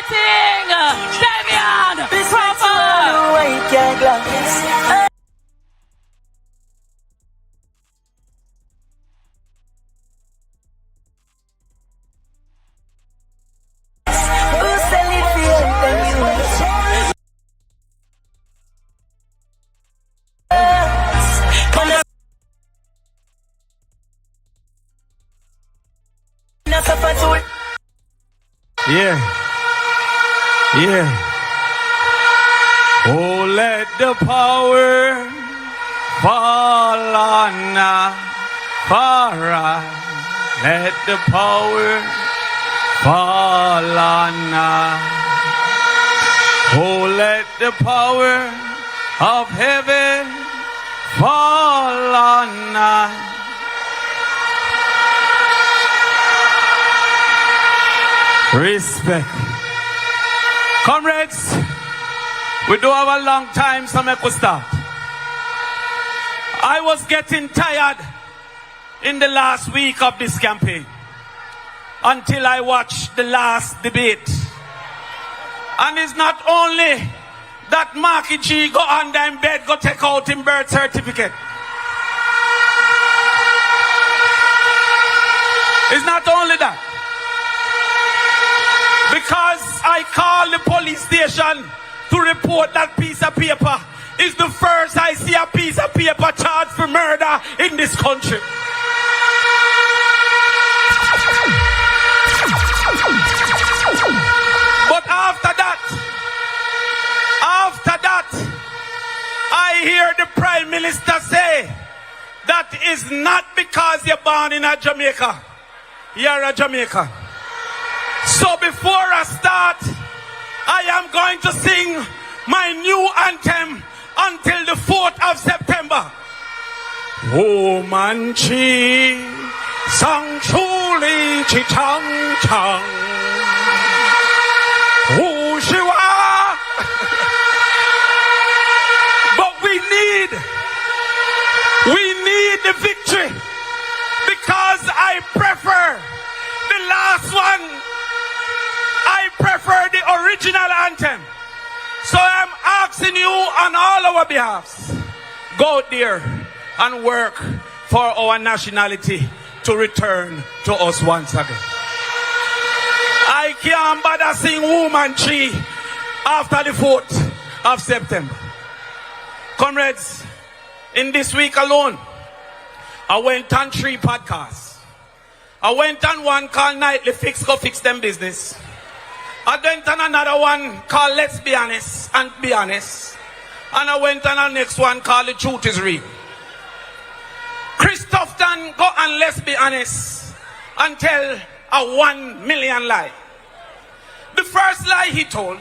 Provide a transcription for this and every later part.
thing. Damian, Crawford. Yeah. Yeah. Oh, let the power fall on Farah. Let the power fall on Oh, let the power of heaven fall on Respect. Comrades, we do have a long time, so make we start. I was getting tired in the last week of this campaign until I watched the last debate. And it's not only that Marky G go under in bed, go take out his birth certificate. It's not only that. Because I called the police station to report that piece of paper. It's the first I see a piece of paper charged for murder in this country. But after that, I hear the Prime Minister say that is not because you're born in a Jamaica. You're a Jamaican. So before I start, I am going to sing my new anthem until the 4th of September. Oh Manchi, Sang Chuli Chi Chang Chang. Oh Shiwa. But we need the victory because I prefer the last one. I prefer the original anthem. So I'm asking you on all our behalves, go out there and work for our nationality to return to us once again. I can't bother sing Woman Tree after the 4th of September. Comrades, in this week alone, I went on 3 podcasts. I went on one called Nightly Fix, Go Fix Them Business. I went on another one called Let's Be Honest and Be Honest. And I went on a next one called The Truth Is Real. Christopherson go and Let's Be Honest and tell a 1 million lie. The first lie he told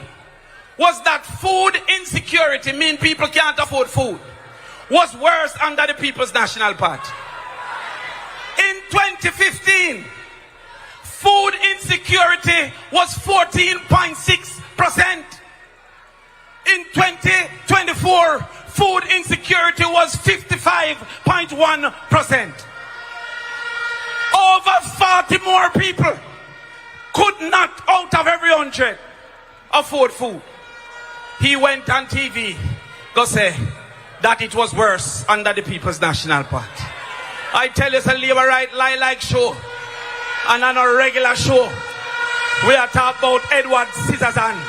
was that food insecurity, mean people can't afford food, was worse under the People's National Party. In 2015, food insecurity was 14.6%. In 2024, food insecurity was 55.1%. Over 40 more people could not, out of every 100, afford food. He went on TV, go say that it was worse under the People's National Party. I tell you, it's a Labour right lie like show. And on a regular show, we are talking about Edward Scissorhands.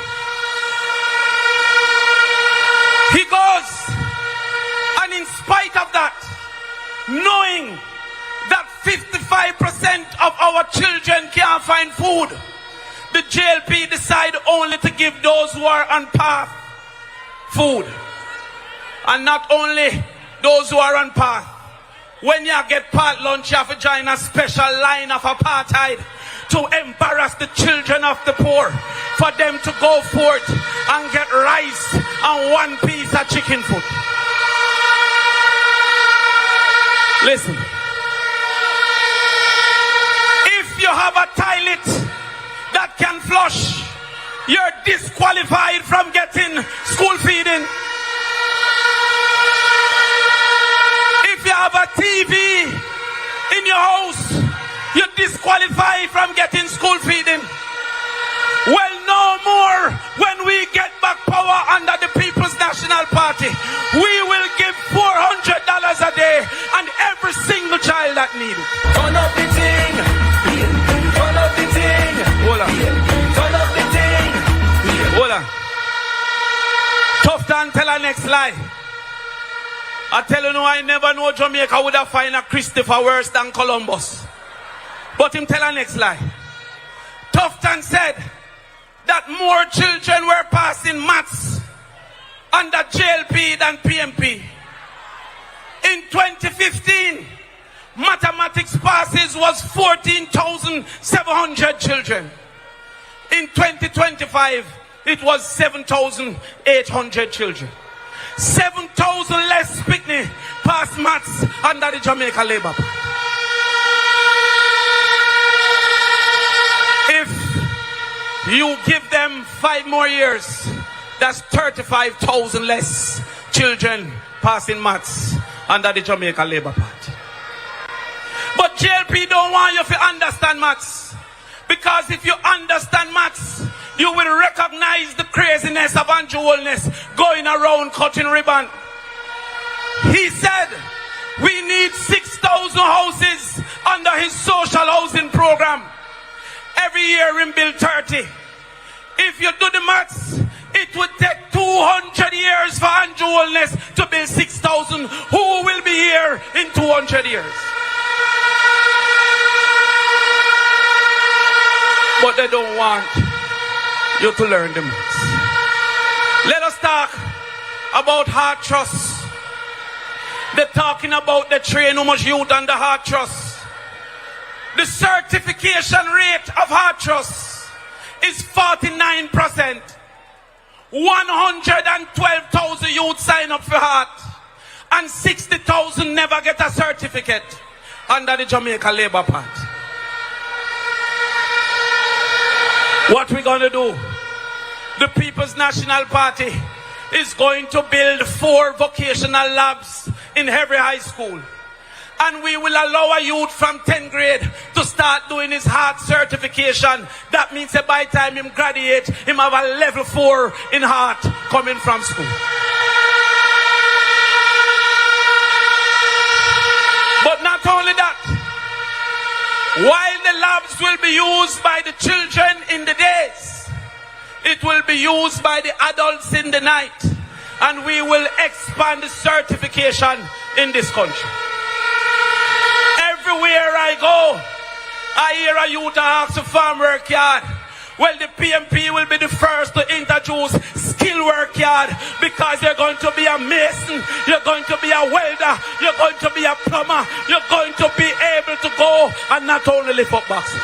He goes, and in spite of that, knowing that 55% of our children can't find food, the JLP decide only to give those who are on path food. And not only those who are on path. When you get part lunch, you have to join a special line of apartheid to embarrass the children of the poor, for them to go forth and get rice and 1 piece of chicken foot. Listen, if you have a toilet that can flush, you're disqualified from getting school feeding. If you have a TV in your house, you're disqualified from getting school feeding. Well, no more a next lie. I tell you no, I never know Jamaica would have find a Christopher worse than Columbus. But him tell a next lie. Tufton said that more children were passing maths under JLP than PNP. In 2015, mathematics passes was 14,700 children. In 2025, it was 7,800 children. 7,000 less picnic pass maths under the Jamaica Labour Party. If you give them 5 more years, that's 35,000 less children passing maths under the Jamaica Labour Party. But JLP don't want you to understand maths. Because if you understand maths, you will recognize the craziness of Andrew Holness going around cutting ribbon. He said we need 6,000 houses under his social housing program. Every year in Bill 30. If you do the maths, it would take 200 years for Andrew Holness to build 6,000. Who will be here in 200 years? But they don't want you to learn the maths. Let us talk about Heart Trust. They're talking about the train how much youth under Heart Trust. The certification rate of Heart Trust is 49%. 112,000 youth sign up for Heart, and 60,000 never get a certificate under the Jamaica Labour Party. What we gonna do? The People's National Party is going to build 4 vocational labs in every high school. And we will allow a youth from 10th grade to start doing his heart certification. That means that by the time him graduate, him have a level 4 in heart coming from school. But not only that, while the labs will be used by the children in the days, it will be used by the adults in the night. And we will expand the certification in this country. Everywhere I go, I hear a youth ask for farm work yard. Well, the PNP will be the first to introduce skill work yard, because you're going to be a mason, you're going to be a welder, you're going to be a plumber, you're going to be able to go and not only lift up boxes.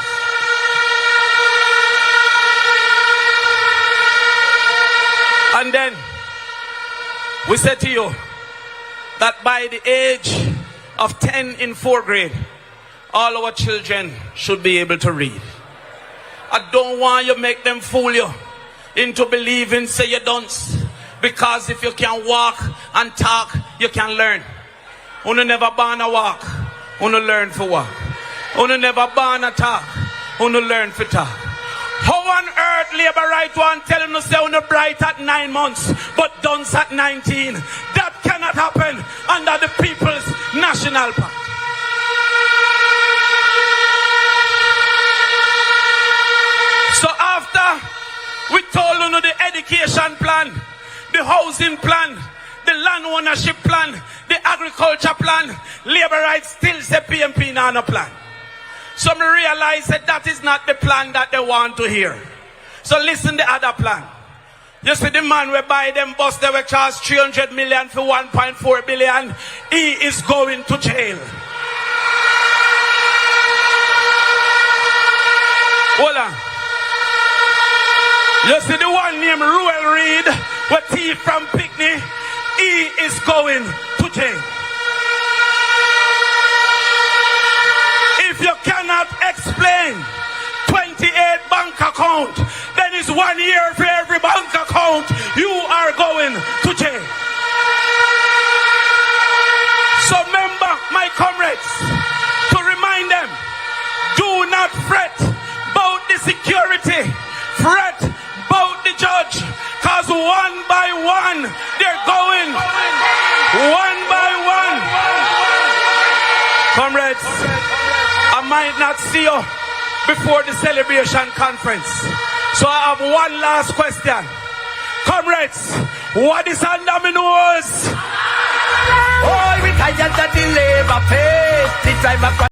And then we said to you that by the age of 10 in 4th grade, all our children should be able to read. I don't want you to make them fool you into believing say you don't. Because if you can walk and talk, you can learn. You never born a walk, you learn for walk. You never born a talk, you learn for talk. How on earth labor right one tell you to say you bright at 9 months, but dunce at 19? That cannot happen under the People's National Party. So after we told you the education plan, the housing plan, the land ownership plan, the agriculture plan, labor rights still say PNP not a plan. So me realize that is not the plan that they want to hear. So listen the other plan. You see the man will buy them bus, they will charge 300 million for 1.4 billion. He is going to jail. Hold on. You see the one named Ruel Reed, with thief from Pickney, he is going to jail. If you cannot explain 28 bank account, then it's 1 year for every bank account, you are going to jail. So remember, my comrades, to remind them, do not fret about the security, fret about the judge, because one by one, they're going, one by one. Comrades, I might not see you before the celebration conference. So I have one last question. Comrades, What is under me nose? Oh, we tired of the labor pay. The driver